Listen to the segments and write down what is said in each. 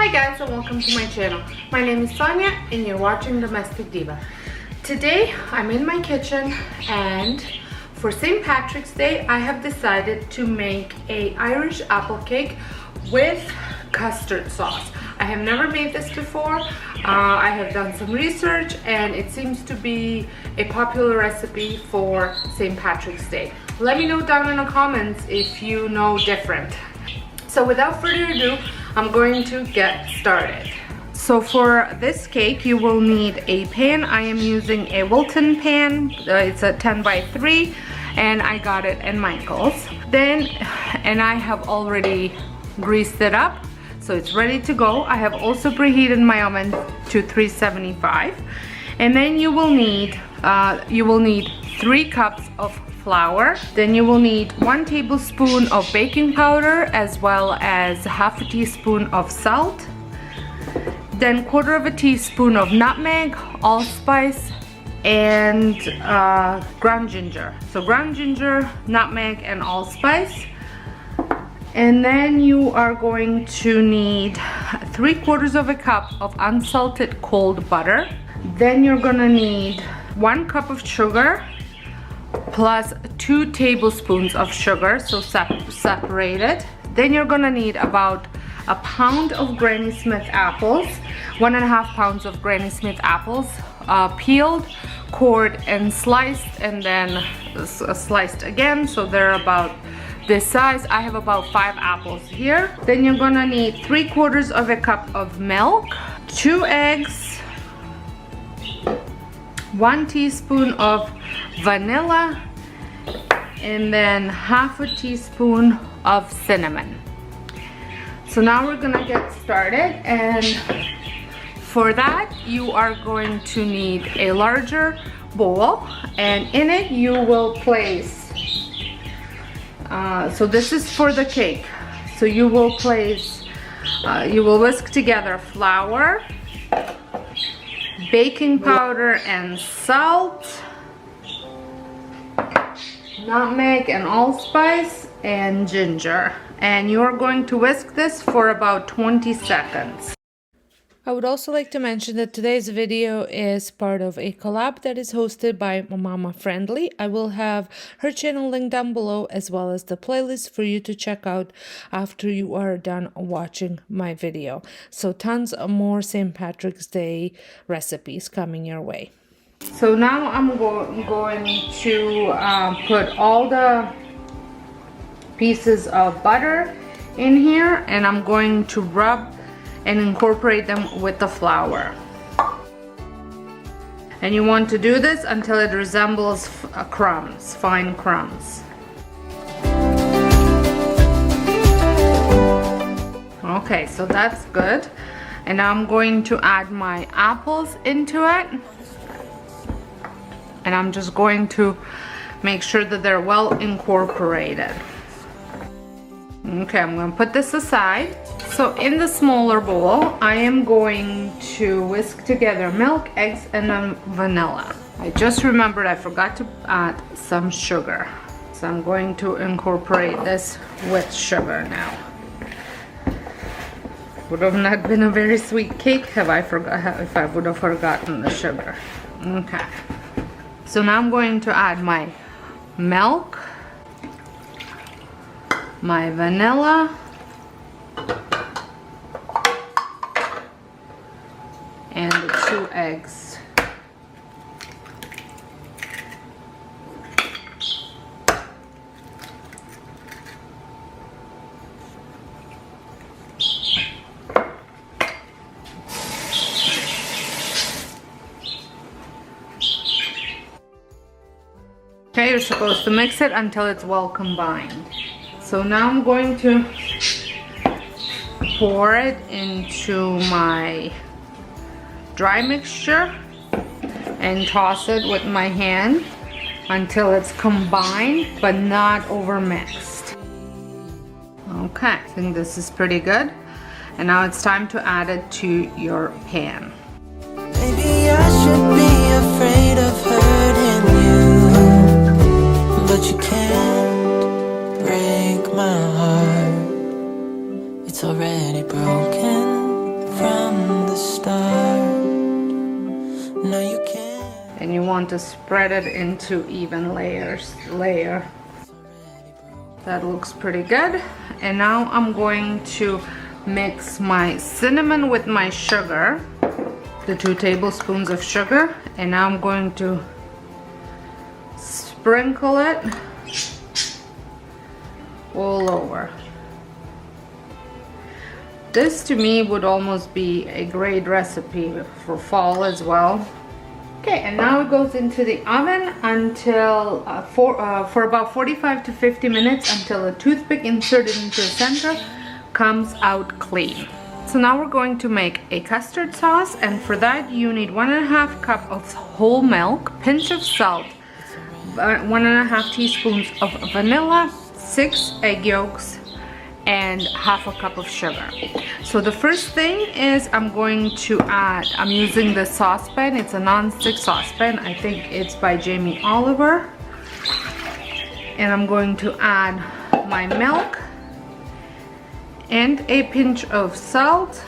Hi guys and welcome to my channel. My name is Sonia and you're watching Domestic Diva. Today I'm in my kitchen and for St. Patrick's Day I have decided to make a Irish apple cake with custard sauce. I have never made this before. I have done some research and it seems to be a popular recipe for St. Patrick's Day. Let me know down in the comments if you know different. So without further ado, I'm going to get started. So for this cake, you will need a pan. I am using a Wilton pan. It's a 10 by 3 and I got it in Michael's. And I have already greased it up, so it's ready to go. I have also preheated my oven to 375. And then you will need 3 cups of flour. Then you will need 1 tablespoon of baking powder as well as ½ teaspoon of salt. Then 1/4 teaspoon of nutmeg, allspice, and ground ginger. So ground ginger, nutmeg, and allspice. And then you are going to need 3/4 cup of unsalted cold butter. Then you're gonna need 1 cup of sugar plus 2 tablespoons of sugar, so separated. Then you're gonna need about a pound of Granny Smith apples, 1.5 pounds of Granny Smith apples, peeled, cored, and sliced, and then sliced again, so they're about this size. I have about 5 apples here. Then you're gonna need 3/4 cup of milk, 2 eggs, 1 teaspoon of vanilla, and then ½ teaspoon of cinnamon. So now we're gonna get started, and for that you are going to need a larger bowl, and in it you will place so this is for the cake, so you will place you will whisk together flour, baking powder and salt, nutmeg and allspice, and ginger. And you're going to whisk this for about 20 seconds. I would also like to mention that today's video is part of a collab that is hosted by Mama Friendly. I will have her channel linked down below as well as the playlist for you to check out after you are done watching my video. So tons of more St. Patrick's Day recipes coming your way. So now I'm going to put all the pieces of butter in here, and I'm going to rub and incorporate them with the flour. And you want to do this until it resembles crumbs, fine crumbs. Okay, so that's good. And now I'm going to add my apples into it. And I'm just going to make sure that they're well incorporated. Okay, I'm gonna put this aside. So in the smaller bowl, I am going to whisk together milk, eggs, and then vanilla. I just remembered I forgot to add some sugar. So I'm going to incorporate this with sugar now. Would have not been a very sweet cake if I would have forgotten the sugar. Okay. So now I'm going to add my milk, my vanilla, and the 2 eggs. Okay, you're supposed to mix it until it's well combined. So now I'm going to pour it into my dry mixture and toss it with my hand until it's combined but not overmixed. Okay, I think this is pretty good. And now it's time to add it to your pan. Maybe I should be afraid of hurting you, but you can't break my heart. It's already broken. spread it into even layer. That looks pretty good. And now I'm going to mix my cinnamon with my sugar, the 2 tablespoons of sugar, and now I'm going to sprinkle it all over. This to me would almost be a great recipe for fall as well. Okay, and now it goes into the oven until for about 45 to 50 minutes, until a toothpick inserted into the center comes out clean. So now we're going to make a custard sauce, and for that you need 1.5 cup of whole milk, pinch of salt, 1.5 teaspoons of vanilla, 6 egg yolks, and 1/2 cup of sugar. So the first thing is I'm using the saucepan. It's a non-stick saucepan. I think it's by Jamie Oliver. And I'm going to add my milk and a pinch of salt.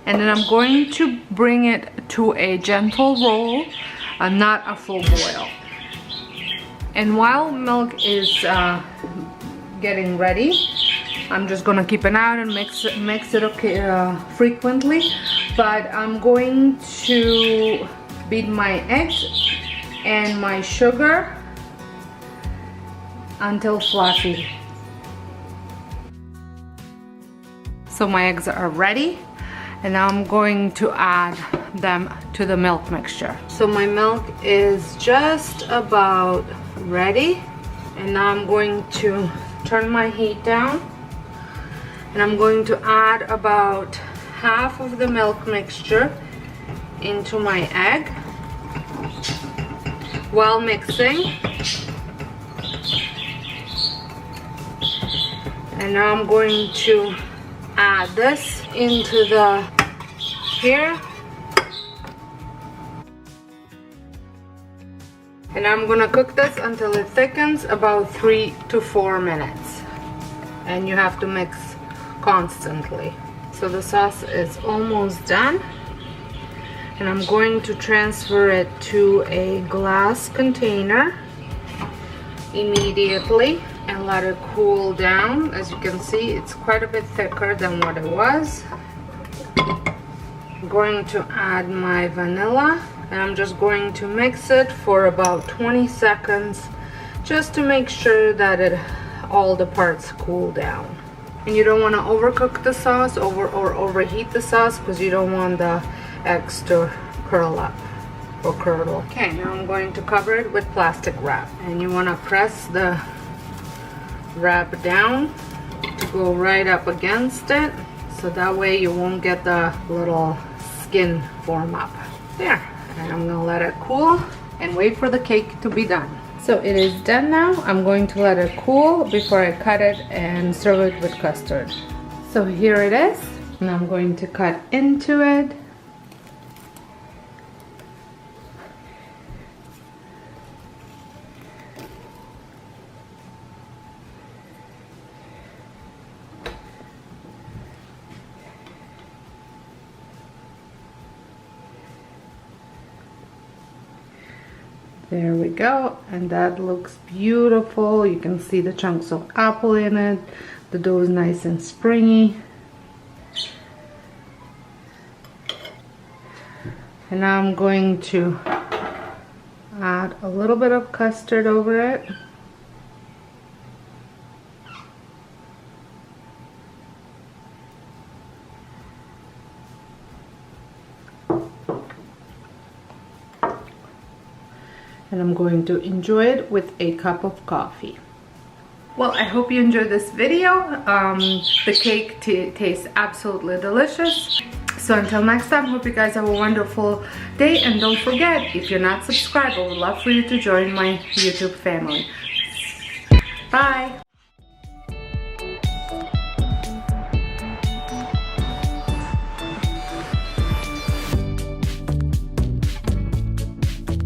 And then I'm going to bring it to a gentle roll, not a full boil. And while milk is getting ready, I'm just gonna keep an eye out and mix it frequently. But I'm going to beat my eggs and my sugar until fluffy. So my eggs are ready, and now I'm going to add them to the milk mixture. So my milk is just about ready, and now I'm going to turn my heat down, and I'm going to add about half of the milk mixture into my egg while mixing. And now I'm going to add this into here. And I'm gonna cook this until it thickens, about 3 to 4 minutes. And you have to mix constantly. So the sauce is almost done. And I'm going to transfer it to a glass container immediately and let it cool down. As you can see, it's quite a bit thicker than what it was. I'm going to add my vanilla, and I'm just going to mix it for about 20 seconds just to make sure that all the parts cool down. And you don't want to overcook the sauce or overheat the sauce, because you don't want the eggs to curl up or curdle. Okay, now I'm going to cover it with plastic wrap, and you want to press the wrap down to go right up against it, so that way you won't get the little skin form up there. And I'm gonna let it cool and wait for the cake to be done. So it is done now. I'm going to let it cool before I cut it and serve it with custard. So here it is, and I'm going to cut into it. There we go, and that looks beautiful. You can see the chunks of apple in it. The dough is nice and springy. And now I'm going to add a little bit of custard over it. And I'm going to enjoy it with a cup of coffee. Well, I hope you enjoyed this video. The cake tastes absolutely delicious. So until next time, hope you guys have a wonderful day. And don't forget, if you're not subscribed, I would love for you to join my YouTube family. Bye.